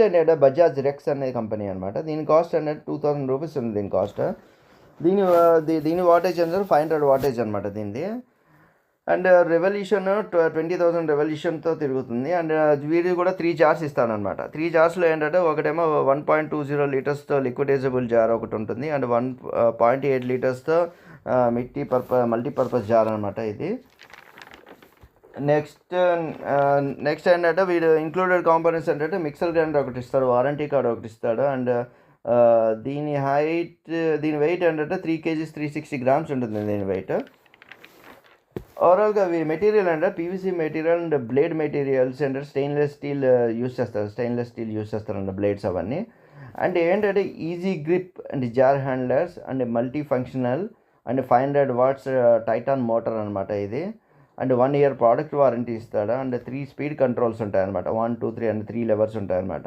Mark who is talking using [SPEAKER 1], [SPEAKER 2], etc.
[SPEAKER 1] అనేది బజాజ్ రెక్స్ అనే కంపెనీ అనమాట. దీని కాస్ట్ అనేది 2000 రూపీస్ ఉంది దీని కాస్ట్. దీని వాటేజ్ అనేది 500 వాటేజ్ అనమాట దీనిది. అండ్ రెవల్యూషన్ 20,000 రెవల్యూషన్తో తిరుగుతుంది. అండ్ వీడి కూడా 3 జార్స్ ఇస్తానమాట. 3 జార్స్లో ఏంటంటే ఒకటేమో 1.20 లీటర్స్తో లిక్విడైజబుల్ జార్ ఒకటి ఉంటుంది. అండ్ 1.8 లీటర్స్తో మల్టీపర్పస్ జార్ అనమాట ఇది. నెక్స్ట్ ఏంటంటే వీడు ఇంక్లూడెడ్ కాంపోనెంట్స్ ఏంటంటే మిక్సర్ గ్రైండర్ ఒకటి ఇస్తాడు, వారంటీ కార్డ్ ఒకటి ఇస్తాడు. అండ్ దీని వెయిట్ ఏంటంటే 3 kgs 360 grams ఉంటుంది దీని వెయిట్. ఓవరాల్గా మెటీరియల్ అంటే PVC material and blade materials అంటే స్టెయిన్లెస్ స్టీల్ యూస్ చేస్తారండి బ్లేడ్స్ అవన్నీ. అండ్ ఏంటంటే easy grip and jar handlers and multi functional and 500 watts Titan motor అనమాట ఇది. అండ్ 1 year ప్రోడక్ట్ వారంటీ ఇస్తాడు. అండ్ 3 స్పీడ్ కంట్రోల్స్ ఉంటాయన్నమాట. 1, 2, 3 అండ్ 3 లెవర్స్ ఉంటాయన్నమాట.